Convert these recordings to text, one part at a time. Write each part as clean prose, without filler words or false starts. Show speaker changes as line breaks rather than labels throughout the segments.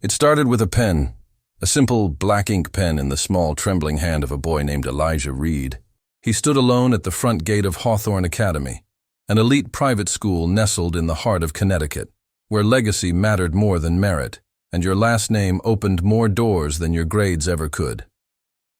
It started with a pen, a simple black ink pen in the small, trembling hand of a boy named Elijah Reed. He stood alone at the front gate of Hawthorne Academy, an elite private school nestled in the heart of Connecticut, where legacy mattered more than merit, and your last name opened more doors than your grades ever could.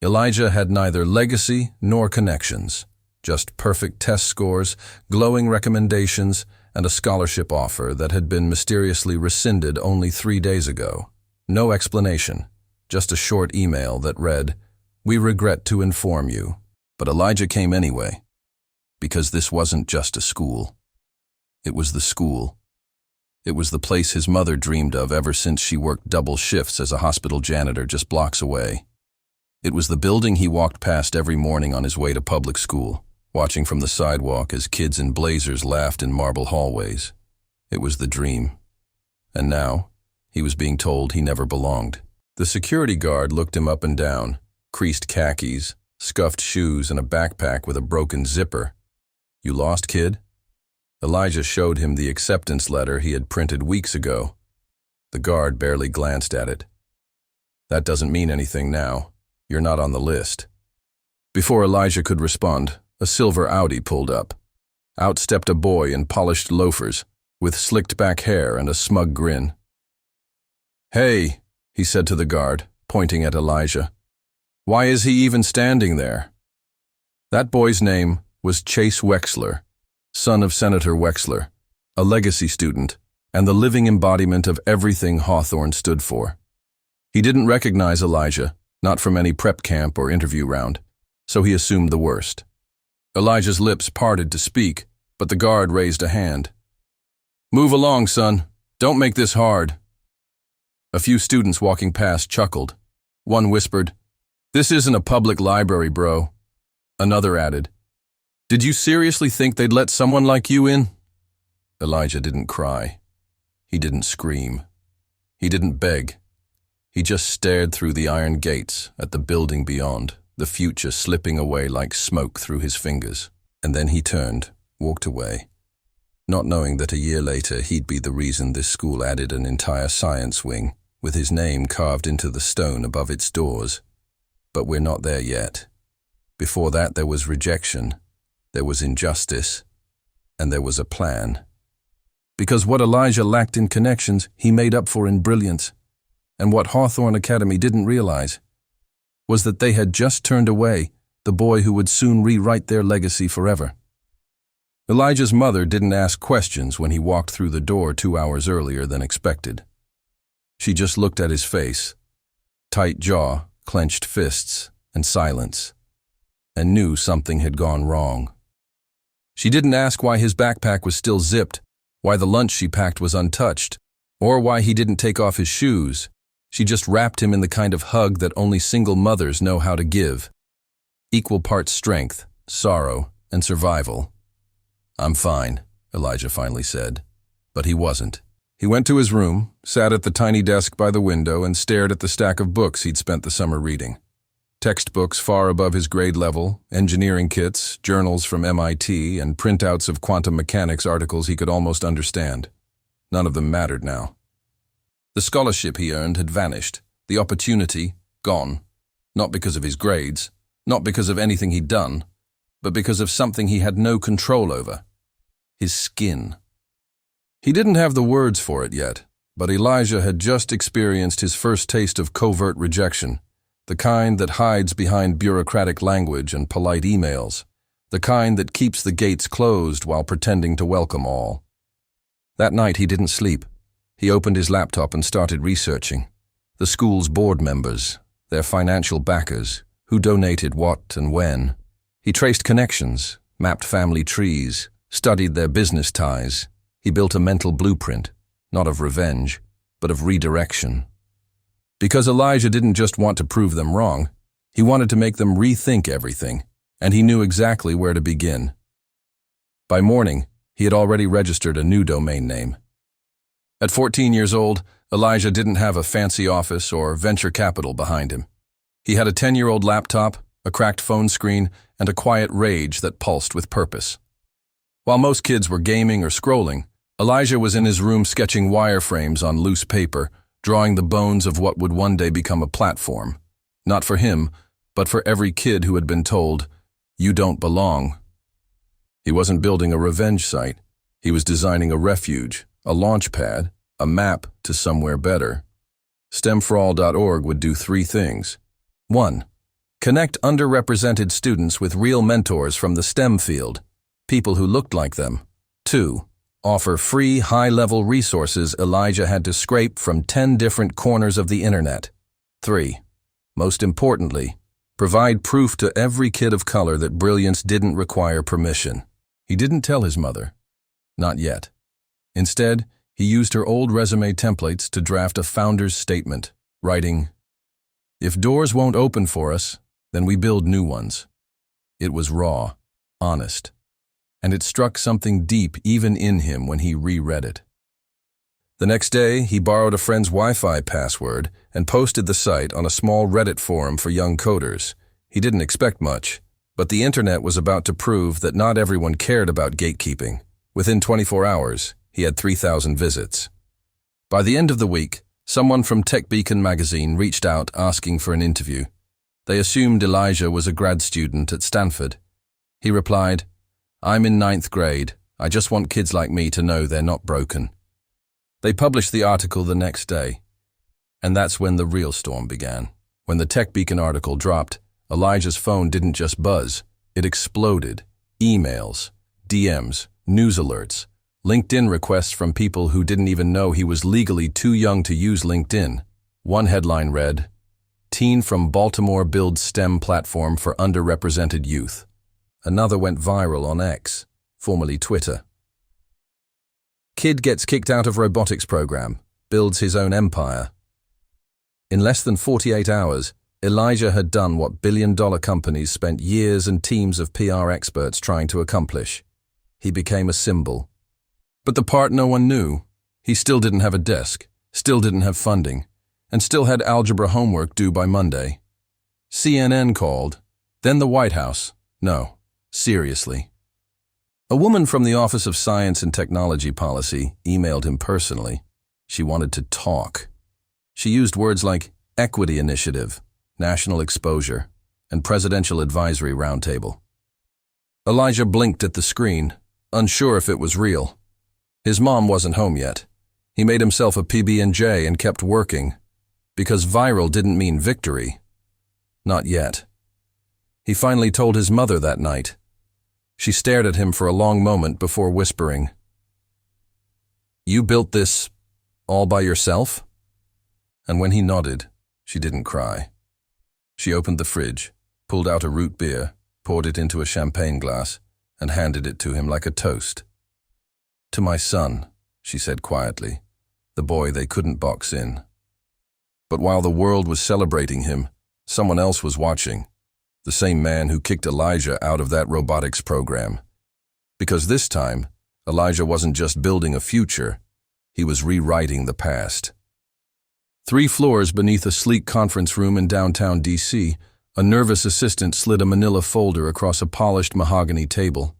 Elijah had neither legacy nor connections, just perfect test scores, glowing recommendations, and a scholarship offer that had been mysteriously rescinded only 3 days ago. No explanation, just a short email that read, "We regret to inform you." But Elijah came anyway, because this wasn't just a school. It was the school. It was the place his mother dreamed of ever since she worked double shifts as a hospital janitor just blocks away. It was the building he walked past every morning on his way to public school, watching from the sidewalk as kids in blazers laughed in marble hallways. It was the dream. And now, he was being told he never belonged. The security guard looked him up and down, creased khakis, scuffed shoes, and a backpack with a broken zipper. "You lost, kid?" Elijah showed him the acceptance letter he had printed weeks ago. The guard barely glanced at it. "That doesn't mean anything now. You're not on the list." Before Elijah could respond, a silver Audi pulled up. Out stepped a boy in polished loafers, with slicked back hair and a smug grin. "Hey," he said to the guard, pointing at Elijah. "Why is he even standing there?" That boy's name was Chase Wexler, son of Senator Wexler, a legacy student, and the living embodiment of everything Hawthorne stood for. He didn't recognize Elijah, not from any prep camp or interview round, so he assumed the worst. Elijah's lips parted to speak, but the guard raised a hand. "Move along, son. Don't make this hard." A few students walking past chuckled. One whispered, "This isn't a public library, bro." Another added, "Did you seriously think they'd let someone like you in?" Elijah didn't cry. He didn't scream. He didn't beg. He just stared through the iron gates at the building beyond, the future slipping away like smoke through his fingers. And then he turned, walked away, not knowing that a year later he'd be the reason this school added an entire science wing, with his name carved into the stone above its doors. But we're not there yet. Before that there was rejection, there was injustice, and there was a plan. Because what Elijah lacked in connections, he made up for in brilliance. And what Hawthorne Academy didn't realize was that they had just turned away the boy who would soon rewrite their legacy forever. Elijah's mother didn't ask questions when he walked through the door 2 hours earlier than expected. She just looked at his face, tight jaw, clenched fists, and silence, and knew something had gone wrong. She didn't ask why his backpack was still zipped, why the lunch she packed was untouched, or why he didn't take off his shoes. She just wrapped him in the kind of hug that only single mothers know how to give. Equal parts strength, sorrow, and survival. "I'm fine," Elijah finally said. But he wasn't. He went to his room, sat at the tiny desk by the window, and stared at the stack of books he'd spent the summer reading. Textbooks far above his grade level, engineering kits, journals from MIT, and printouts of quantum mechanics articles he could almost understand. None of them mattered now. The scholarship he earned had vanished, the opportunity gone, not because of his grades, not because of anything he'd done, but because of something he had no control over: his skin. He didn't have the words for it yet, but Elijah had just experienced his first taste of covert rejection, the kind that hides behind bureaucratic language and polite emails, the kind that keeps the gates closed while pretending to welcome all. That night he didn't sleep. He opened his laptop and started researching. The school's board members, their financial backers, who donated what and when. He traced connections, mapped family trees, studied their business ties. He built a mental blueprint, not of revenge, but of redirection. Because Elijah didn't just want to prove them wrong, he wanted to make them rethink everything, and he knew exactly where to begin. By morning, he had already registered a new domain name. At 14 years old, Elijah didn't have a fancy office or venture capital behind him. He had a 10-year-old laptop, a cracked phone screen, and a quiet rage that pulsed with purpose. While most kids were gaming or scrolling, Elijah was in his room sketching wireframes on loose paper, drawing the bones of what would one day become a platform. Not for him, but for every kid who had been told, "You don't belong." He wasn't building a revenge site. He was designing a refuge, a launch pad, a map to somewhere better. STEMforall.org would do 3 things. 1. Connect underrepresented students with real mentors from the STEM field, people who looked like them. 2. Offer free, high-level resources Elijah had to scrape from 10 different corners of the internet. 3. Most importantly, provide proof to every kid of color that brilliance didn't require permission. He didn't tell his mother. Not yet. Instead, he used her old resume templates to draft a founder's statement, writing, "If doors won't open for us, then we build new ones." It was raw, honest, and it struck something deep even in him when he reread it. The next day, he borrowed a friend's Wi-Fi password and posted the site on a small Reddit forum for young coders. He didn't expect much, but the internet was about to prove that not everyone cared about gatekeeping. Within 24 hours, he had 3,000 visits. By the end of the week, someone from Tech Beacon magazine reached out asking for an interview. They assumed Elijah was a grad student at Stanford. He replied, "I'm in 9th grade. I just want kids like me to know they're not broken." They published the article the next day, and that's when the real storm began. When the Tech Beacon article dropped, Elijah's phone didn't just buzz, it exploded. Emails, DMs, news alerts, LinkedIn requests from people who didn't even know he was legally too young to use LinkedIn. One headline read, "Teen from Baltimore builds STEM platform for underrepresented youth." Another went viral on X, formerly Twitter. Kid gets kicked out of robotics program, builds his own empire. In less than 48 hours, Elijah had done what billion-dollar companies spent years and teams of PR experts trying to accomplish. He became a symbol. But the part no one knew, he still didn't have a desk, still didn't have funding, and still had algebra homework due by Monday. CNN called, then the White House. No, seriously. A woman from the Office of Science and Technology Policy emailed him personally. She wanted to talk. She used words like equity initiative, national exposure, and presidential advisory roundtable. Elijah blinked at the screen, unsure if it was real. His mom wasn't home yet. He made himself a PB&J and kept working, because viral didn't mean victory. Not yet. He finally told his mother that night. She stared at him for a long moment before whispering, "You built this all by yourself?" And when he nodded, she didn't cry. She opened the fridge, pulled out a root beer, poured it into a champagne glass, and handed it to him like a toast. "To my son," she said quietly, "the boy they couldn't box in." But while the world was celebrating him, someone else was watching. The same man who kicked Elijah out of that robotics program. Because this time, Elijah wasn't just building a future, he was rewriting the past. 3 floors beneath a sleek conference room in downtown D.C., a nervous assistant slid a manila folder across a polished mahogany table.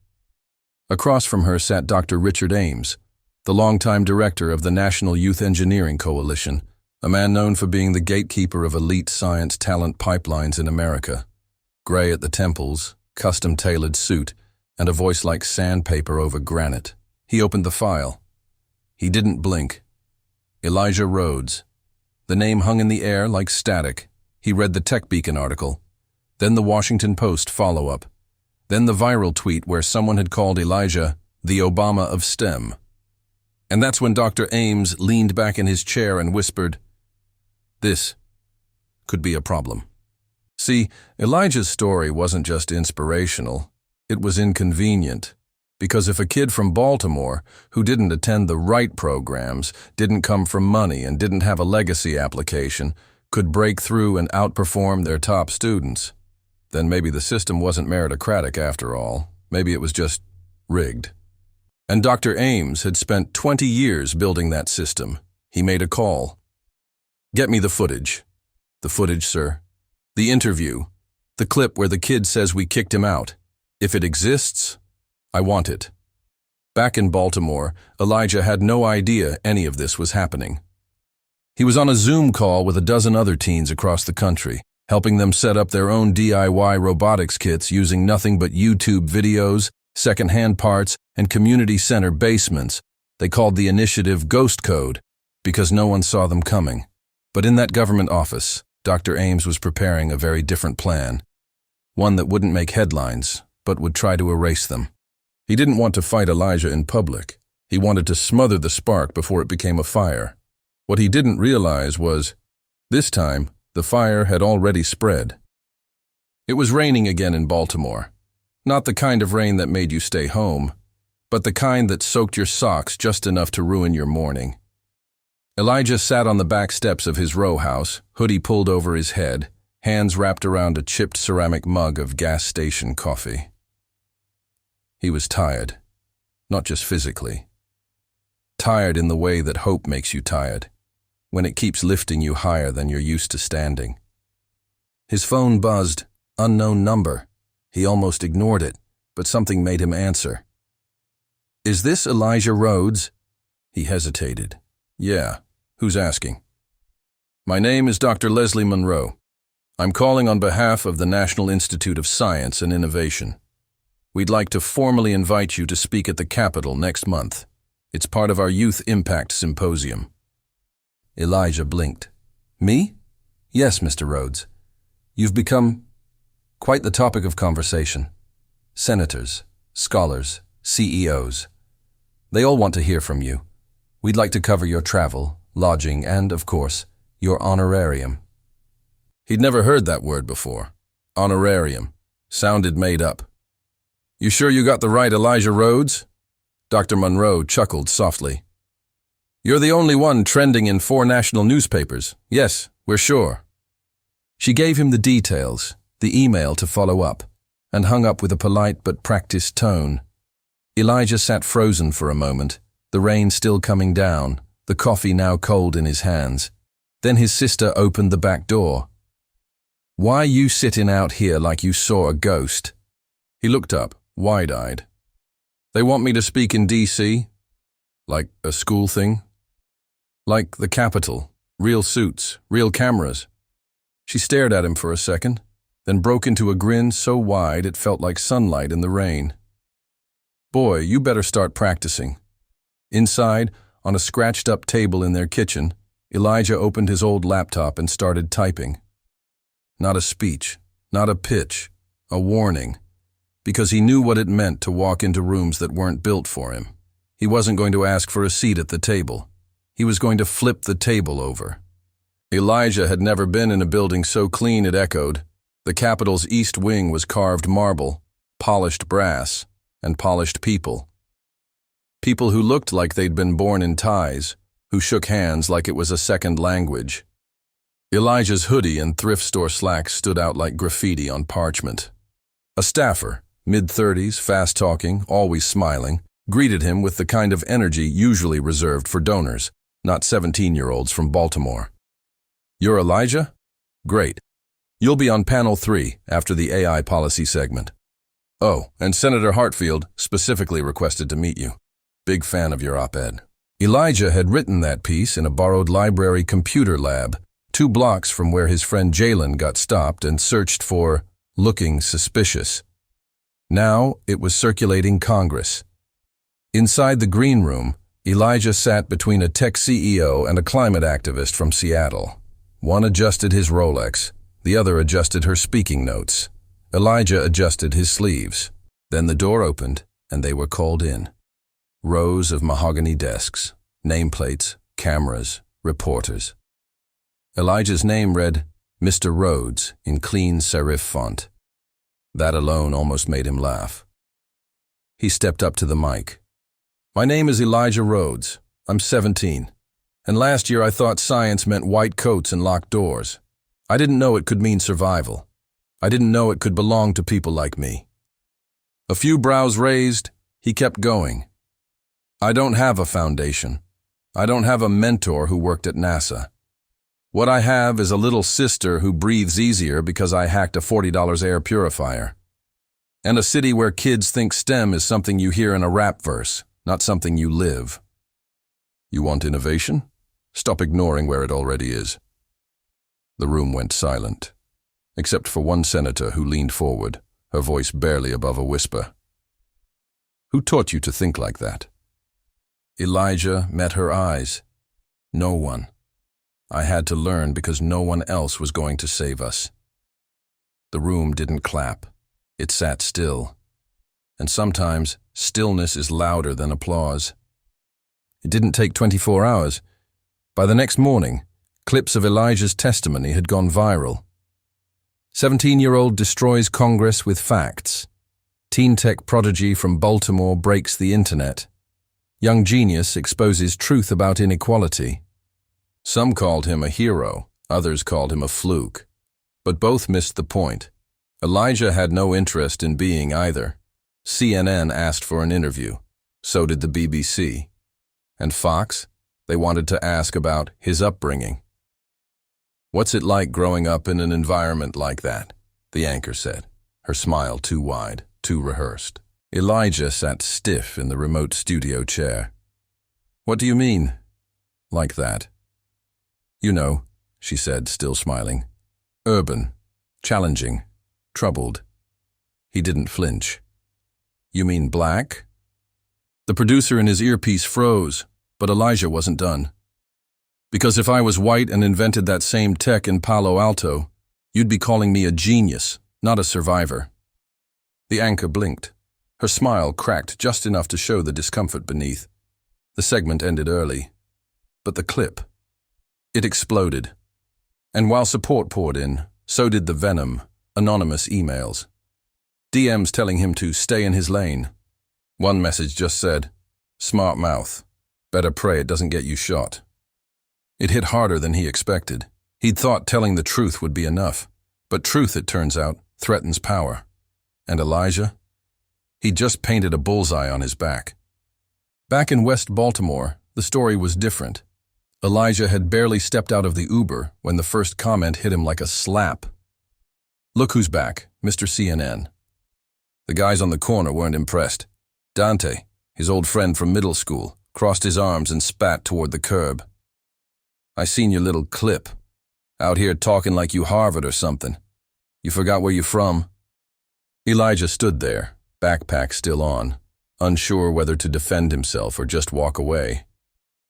Across from her sat Dr. Richard Ames, the longtime director of the National Youth Engineering Coalition, a man known for being the gatekeeper of elite science talent pipelines in America. Gray at the temples, custom-tailored suit, and a voice like sandpaper over granite. He opened the file. He didn't blink. Elijah Rhodes. The name hung in the air like static. He read the Tech Beacon article, then the Washington Post follow-up, then the viral tweet where someone had called Elijah the Obama of STEM. And that's when Dr. Ames leaned back in his chair and whispered, "This could be a problem." See, Elijah's story wasn't just inspirational, it was inconvenient. Because if a kid from Baltimore, who didn't attend the right programs, didn't come from money, and didn't have a legacy application, could break through and outperform their top students, then maybe the system wasn't meritocratic after all. Maybe it was just rigged. And Dr. Ames had spent 20 years building that system. He made a call. "Get me the footage." "The footage, sir?" "The interview. The clip where the kid says we kicked him out. If it exists, I want it." Back in Baltimore, Elijah had no idea any of this was happening. He was on a Zoom call with a dozen other teens across the country, helping them set up their own DIY robotics kits using nothing but YouTube videos, second-hand parts, and community center basements. They called the initiative Ghost Code because no one saw them coming. But in that government office, Dr. Ames was preparing a very different plan. One that wouldn't make headlines, but would try to erase them. He didn't want to fight Elijah in public. He wanted to smother the spark before it became a fire. What he didn't realize was, this time, the fire had already spread. It was raining again in Baltimore. Not the kind of rain that made you stay home, but the kind that soaked your socks just enough to ruin your morning. Elijah sat on the back steps of his row house, hoodie pulled over his head, hands wrapped around a chipped ceramic mug of gas station coffee. He was tired, not just physically. Tired in the way that hope makes you tired, when it keeps lifting you higher than you're used to standing. His phone buzzed, unknown number. He almost ignored it, but something made him answer. "Is this Elijah Rhodes?" He hesitated. "Yeah, who's asking?" "My name is Dr. Leslie Monroe. I'm calling on behalf of the National Institute of Science and Innovation. We'd like to formally invite you to speak at the Capitol next month. It's part of our Youth Impact Symposium." Elijah blinked. "Me? Yes, Mr. Rhodes. You've become quite the topic of conversation. Senators, scholars, CEOs. They all want to hear from you. We'd like to cover your travel, lodging, and, of course, your honorarium." He'd never heard that word before. Honorarium. Sounded made up. "You sure you got the right Elijah Rhodes?" Dr. Monroe chuckled softly. "You're the only one trending in 4 national newspapers. Yes, we're sure." She gave him the details, the email to follow up, and hung up with a polite but practiced tone. Elijah sat frozen for a moment, the rain still coming down, the coffee now cold in his hands. Then his sister opened the back door. "Why you sitting out here like you saw a ghost?" He looked up, wide-eyed. "They want me to speak in D.C.? Like a school thing? Like the Capitol, real suits, real cameras." She stared at him for a second, then broke into a grin so wide it felt like sunlight in the rain. "Boy, you better start practicing." Inside, on a scratched-up table in their kitchen, Elijah opened his old laptop and started typing. Not a speech, not a pitch, a warning, because he knew what it meant to walk into rooms that weren't built for him. He wasn't going to ask for a seat at the table. He was going to flip the table over. Elijah had never been in a building so clean it echoed. The Capitol's east wing was carved marble, polished brass, and polished people. People who looked like they'd been born in ties, who shook hands like it was a second language. Elijah's hoodie and thrift store slacks stood out like graffiti on parchment. A staffer, mid-30s, fast-talking, always smiling, greeted him with the kind of energy usually reserved for donors, not 17-year-olds from Baltimore. "You're Elijah? Great. You'll be on panel 3 after the AI policy segment. Oh, and Senator Hartfield specifically requested to meet you. Big fan of your op-ed." Elijah had written that piece in a borrowed library computer lab, 2 blocks from where his friend Jalen got stopped and searched for looking suspicious. Now it was circulating Congress. Inside the green room, Elijah sat between a tech CEO and a climate activist from Seattle. One adjusted his Rolex, the other adjusted her speaking notes. Elijah adjusted his sleeves. Then the door opened, and they were called in. Rows of mahogany desks, nameplates, cameras, reporters. Elijah's name read, Mr. Rhodes, in clean serif font. That alone almost made him laugh. He stepped up to the mic. "My name is Elijah Rhodes. I'm 17. And last year I thought science meant white coats and locked doors. I didn't know it could mean survival. I didn't know it could belong to people like me." A few brows raised, he kept going. "I don't have a foundation. I don't have a mentor who worked at NASA. What I have is a little sister who breathes easier because I hacked a $40 air purifier. And a city where kids think STEM is something you hear in a rap verse, not something you live." "You want innovation?" Stop ignoring where it already is." The room went silent, except for one senator who leaned forward, her voice barely above a whisper. "Who taught you to think like that?" Elijah met her eyes. "No one. I had to learn because no one else was going to save us." The room didn't clap. It sat still. And sometimes stillness is louder than applause. It didn't take 24 hours. By the next morning, clips of Elijah's testimony had gone viral. 17-year-old destroys Congress with facts. Teen tech prodigy from Baltimore breaks the internet. Young genius exposes truth about inequality. Some called him a hero, others called him a fluke. But both missed the point. Elijah had no interest in being either. CNN asked for an interview. So did the BBC. And Fox? They wanted to ask about his upbringing. "What's it like growing up in an environment like that?" the anchor said, her smile too wide, too rehearsed. Elijah sat stiff in the remote studio chair. "What do you mean, like that?" "You know," she said, still smiling. "Urban, challenging, troubled." He didn't flinch. "You mean black?" The producer in his earpiece froze, but Elijah wasn't done. "Because if I was white and invented that same tech in Palo Alto, you'd be calling me a genius, not a survivor." The anchor blinked. Her smile cracked just enough to show the discomfort beneath. The segment ended early. But the clip, it exploded. And while support poured in, so did the venom, anonymous emails. DMs telling him to stay in his lane. One message just said, "Smart mouth. Better pray it doesn't get you shot." It hit harder than he expected. He'd thought telling the truth would be enough. But truth, it turns out, threatens power. And Elijah? He'd just painted a bullseye on his back. Back in West Baltimore, the story was different. Elijah had barely stepped out of the Uber when the first comment hit him like a slap. "Look who's back, Mr. CNN." The guys on the corner weren't impressed. Dante, his old friend from middle school, crossed his arms and spat toward the curb. "I seen your little clip. Out here talking like you Harvard or something. You forgot where you from?" Elijah stood there, backpack still on, unsure whether to defend himself or just walk away.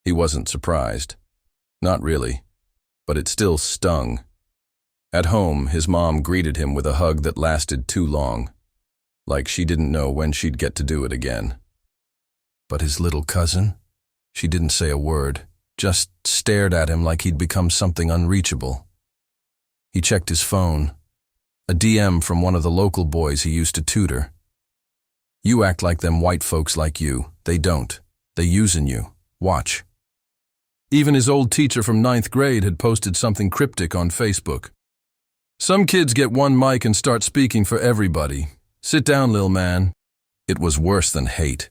He wasn't surprised. Not really. But it still stung. At home, his mom greeted him with a hug that lasted too long, like she didn't know when she'd get to do it again. But his little cousin? She didn't say a word, just stared at him like he'd become something unreachable. He checked his phone. A DM from one of the local boys he used to tutor. "You act like them white folks like you. They don't. They using you. Watch." Even his old teacher from 9th grade had posted something cryptic on Facebook. "Some kids get one mic and start speaking for everybody. Sit down, lil' man." It was worse than hate.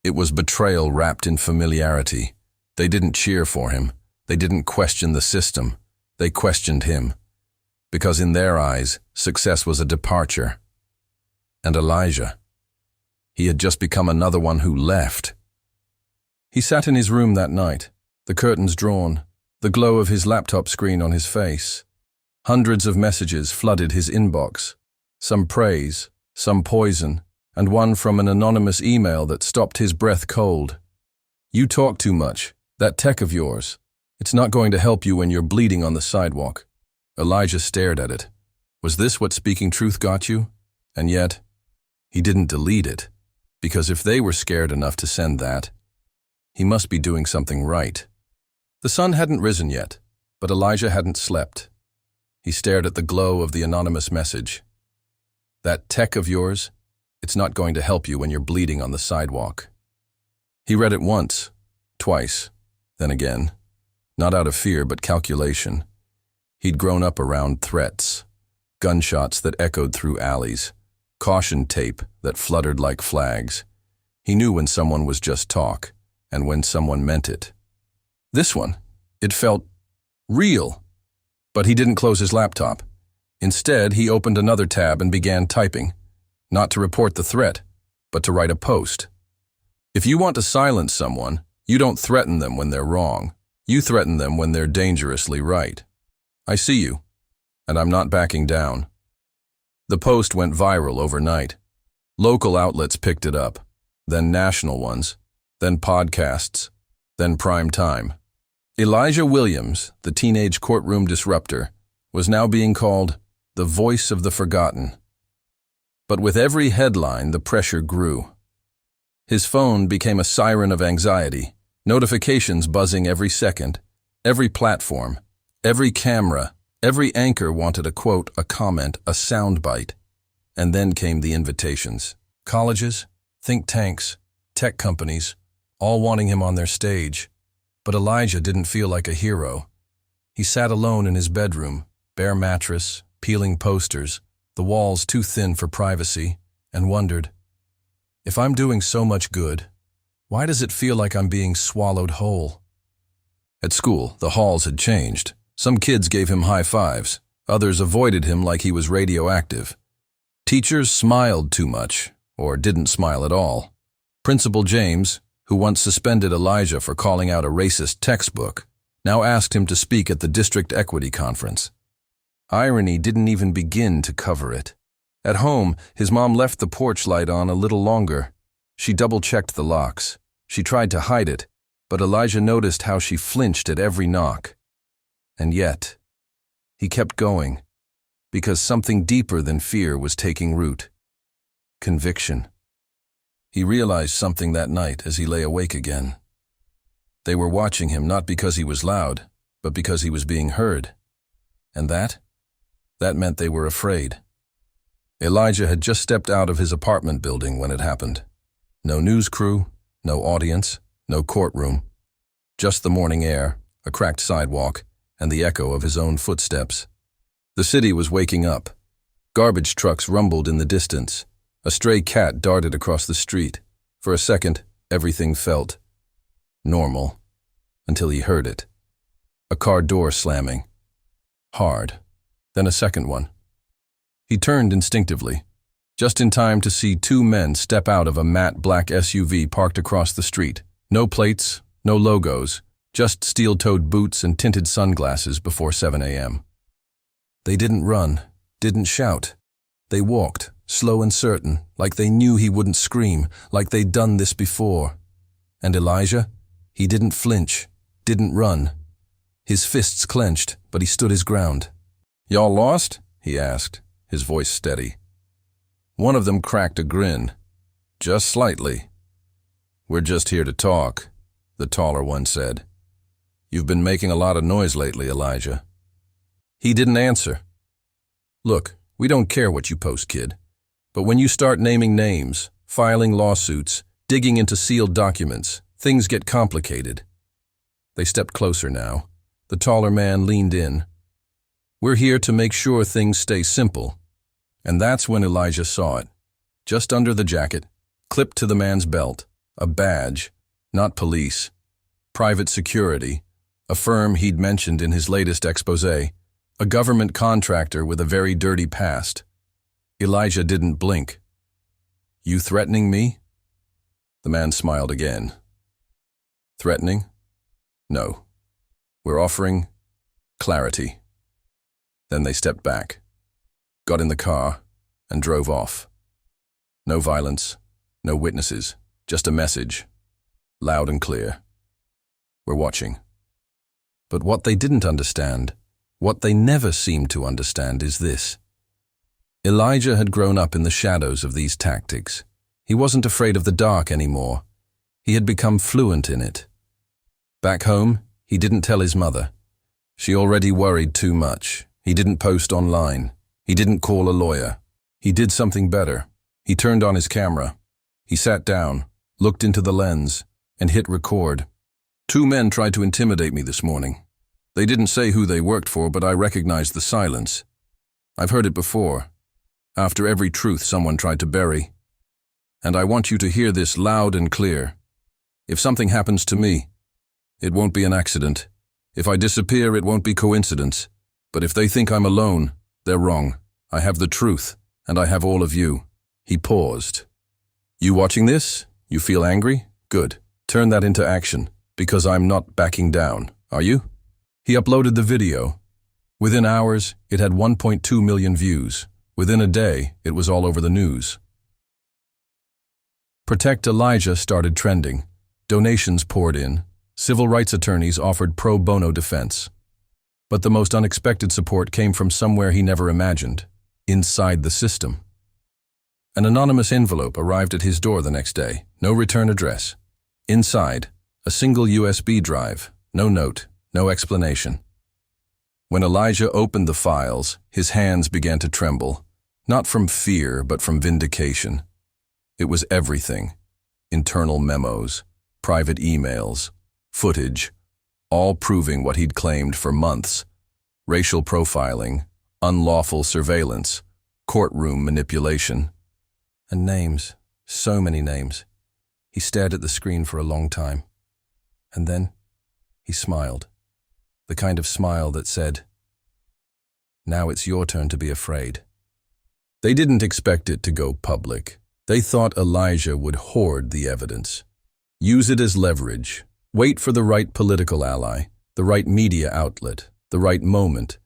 It was betrayal wrapped in familiarity. They didn't cheer for him. They didn't question the system. They questioned him. Because in their eyes, success was a departure. And Elijah, he had just become another one who left. He sat in his room that night, the curtains drawn, the glow of his laptop screen on his face. Hundreds of messages flooded his inbox, some praise, some poison, and one from an anonymous email that stopped his breath cold. "You talk too much. That tech of yours. It's not going to help you when you're bleeding on the sidewalk." Elijah stared at it. Was this what speaking truth got you? And yet, he didn't delete it, because if they were scared enough to send that, he must be doing something right. The sun hadn't risen yet, but Elijah hadn't slept. He stared at the glow of the anonymous message. "That tech of yours, it's not going to help you when you're bleeding on the sidewalk." He read it once, twice, then again, not out of fear but calculation. He'd grown up around threats, gunshots that echoed through alleys, caution tape that fluttered like flags. He knew when someone was just talk, and when someone meant it. This one, it felt real. But he didn't close his laptop. Instead, he opened another tab and began typing, not to report the threat, but to write a post. If you want to silence someone, you don't threaten them when they're wrong. You threaten them when they're dangerously right. I see you, and I'm not backing down. The post went viral overnight. Local outlets picked it up, then national ones, then podcasts, then prime time. Elijah Williams, the teenage courtroom disruptor, was now being called the voice of the forgotten. But with every headline, the pressure grew. His phone became a siren of anxiety, notifications buzzing every second, every platform, every camera, every anchor wanted a quote, a comment, a soundbite. And then came the invitations. Colleges, think tanks, tech companies, all wanting him on their stage. But Elijah didn't feel like a hero. He sat alone in his bedroom, bare mattress, peeling posters, the walls too thin for privacy, and wondered, if I'm doing so much good, why does it feel like I'm being swallowed whole? At school, the halls had changed. Some kids gave him high fives, others avoided him like he was radioactive. Teachers smiled too much, or didn't smile at all. Principal James, who once suspended Elijah for calling out a racist textbook, now asked him to speak at the district equity conference. Irony didn't even begin to cover it. At home, his mom left the porch light on a little longer. She double-checked the locks. She tried to hide it, but Elijah noticed how she flinched at every knock. And yet, he kept going, because something deeper than fear was taking root. Conviction. He realized something that night as he lay awake again. They were watching him not because he was loud, but because he was being heard. And that meant they were afraid. Elijah had just stepped out of his apartment building when it happened. No news crew, no audience, no courtroom. Just the morning air, a cracked sidewalk, and the echo of his own footsteps. The city was waking up. Garbage trucks rumbled in the distance. A stray cat darted across the street. For a second, everything felt normal, until he heard it. A car door slamming. Hard. Then a second one. He turned instinctively, just in time to see two men step out of a matte black SUV parked across the street. No plates, no logos, just steel-toed boots and tinted sunglasses before 7 a.m. They didn't run, didn't shout. They walked, slow and certain, like they knew he wouldn't scream, like they'd done this before. And Elijah? He didn't flinch, didn't run. His fists clenched, but he stood his ground. "Y'all lost?" he asked, his voice steady. One of them cracked a grin. "Just slightly." "We're just here to talk," the taller one said. "You've been making a lot of noise lately, Elijah." He didn't answer. "Look, we don't care what you post, kid. But when you start naming names, filing lawsuits, digging into sealed documents, things get complicated." They stepped closer now. The taller man leaned in. "We're here to make sure things stay simple." And that's when Elijah saw it. Just under the jacket, clipped to the man's belt, a badge, not police, private security, a firm he'd mentioned in his latest exposé, a government contractor with a very dirty past. Elijah didn't blink. "You threatening me?" The man smiled again. "Threatening? No. We're offering clarity." Then they stepped back, got in the car, and drove off. No violence, no witnesses, just a message, loud and clear. "We're watching." But what they didn't understand, what they never seemed to understand, is this. Elijah had grown up in the shadows of these tactics. He wasn't afraid of the dark anymore. He had become fluent in it. Back home, he didn't tell his mother. She already worried too much. He didn't post online. He didn't call a lawyer. He did something better. He turned on his camera. He sat down, looked into the lens, and hit record. "Two men tried to intimidate me this morning. They didn't say who they worked for, but I recognized the silence. I've heard it before. After every truth someone tried to bury. And I want you to hear this loud and clear. If something happens to me, it won't be an accident. If I disappear, it won't be coincidence. But if they think I'm alone, they're wrong. I have the truth, and I have all of you." He paused. "You watching this? You feel angry? Good. Turn that into action, because I'm not backing down." Are you? He uploaded the video. Within hours, it had 1.2 million views. Within a day, it was all over the news. Protect Elijah started trending. Donations poured in. Civil rights attorneys offered pro bono defense. But the most unexpected support came from somewhere he never imagined, inside the system. An anonymous envelope arrived at his door the next day, no return address. Inside, a single USB drive, no note, no explanation. When Elijah opened the files, his hands began to tremble, not from fear but from vindication. It was everything: internal memos, private emails, footage, all proving what he'd claimed for months: racial profiling, unlawful surveillance, courtroom manipulation. And names, so many names. He stared at the screen for a long time. And then, he smiled. The kind of smile that said, "Now it's your turn to be afraid." They didn't expect it to go public. They thought Elijah would hoard the evidence, use it as leverage, wait for the right political ally, the right media outlet, the right moment.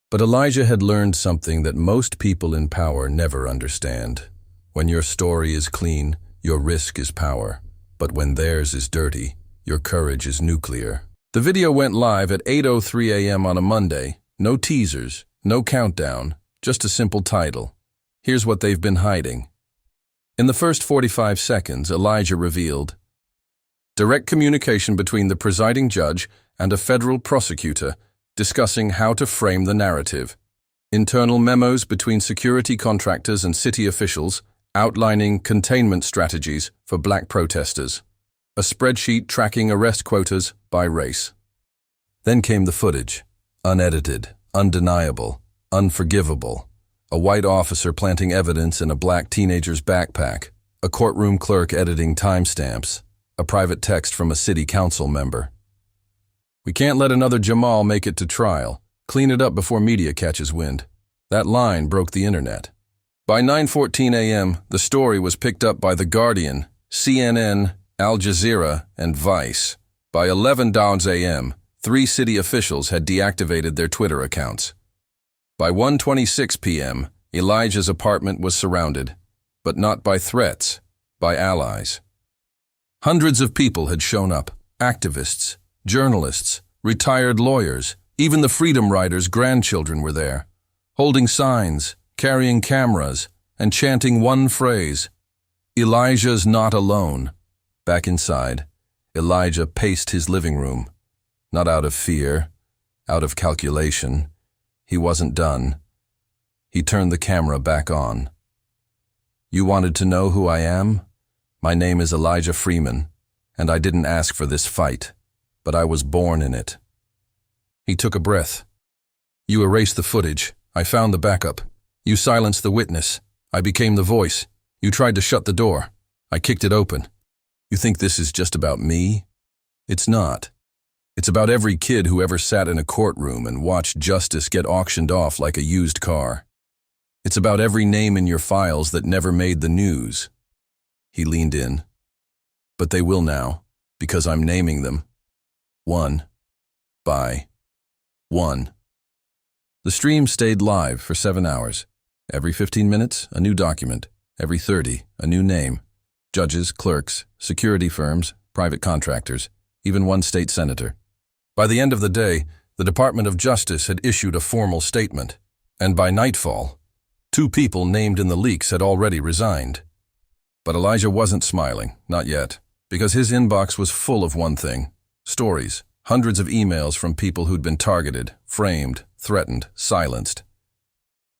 But Elijah had learned something that most people in power never understand. When your story is clean, your risk is power. But when theirs is dirty, your courage is nuclear. The video went live at 8:03 a.m. on a Monday. No teasers, no countdown, just a simple title. Here's what they've been hiding. In the first 45 seconds, Elijah revealed direct communication between the presiding judge and a federal prosecutor discussing how to frame the narrative. Internal memos between security contractors and city officials outlining containment strategies for black protesters. A spreadsheet tracking arrest quotas by race. Then came the footage, unedited, undeniable, unforgivable. A white officer planting evidence in a black teenager's backpack, a courtroom clerk editing timestamps, a private text from a city council member. "We can't let another Jamal make it to trial. Clean it up before media catches wind." That line broke the internet. By 9:14 a.m., the story was picked up by The Guardian, CNN, Al Jazeera, and Vice. By 11 a.m., 3 city officials had deactivated their Twitter accounts. By 1:26 p.m., Elijah's apartment was surrounded, but not by threats, by allies. Hundreds of people had shown up: activists, journalists, retired lawyers, even the Freedom Riders' grandchildren were there, holding signs, carrying cameras, and chanting one phrase: "Elijah's not alone." Back inside, Elijah paced his living room, not out of fear, out of calculation. He wasn't done. He turned the camera back on. "You wanted to know who I am? My name is Elijah Freeman, and I didn't ask for this fight, but I was born in it." He took a breath. "You erased the footage. I found the backup. You silenced the witness. I became the voice. You tried to shut the door. I kicked it open. You think this is just about me? It's not. It's about every kid who ever sat in a courtroom and watched justice get auctioned off like a used car. It's about every name in your files that never made the news." He leaned in. "But they will now, because I'm naming them. One by one." The stream stayed live for 7 hours. Every 15 minutes, a new document. Every 30, a new name. Judges, clerks, security firms, private contractors, even one state senator. By the end of the day, the Department of Justice had issued a formal statement, and by nightfall, 2 people named in the leaks had already resigned. But Elijah wasn't smiling, not yet, because his inbox was full of one thing: stories, hundreds of emails from people who'd been targeted, framed, threatened, silenced.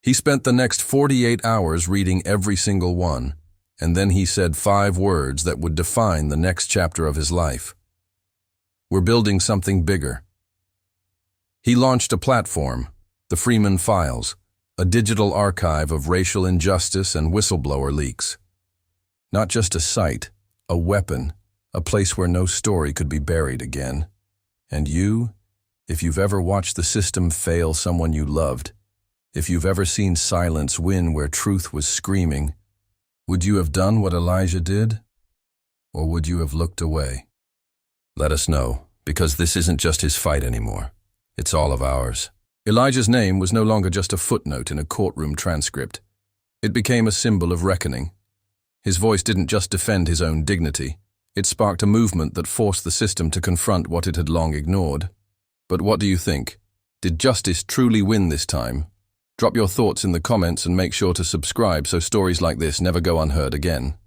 He spent the next 48 hours reading every single one, and then he said 5 words that would define the next chapter of his life. "We're building something bigger." He launched a platform, the Freeman Files, a digital archive of racial injustice and whistleblower leaks. Not just a site, a weapon, a place where no story could be buried again. And you, if you've ever watched the system fail someone you loved, if you've ever seen silence win where truth was screaming, would you have done what Elijah did? Or would you have looked away? Let us know, Because this isn't just his fight anymore. It's all of ours. Elijah's name was no longer just a footnote in a courtroom transcript. It became a symbol of reckoning. His voice didn't just defend his own dignity. It sparked a movement that forced the system to confront what it had long ignored. But what do you think? Did justice truly win this time? Drop your thoughts in the comments and make sure to subscribe so stories like this never go unheard again.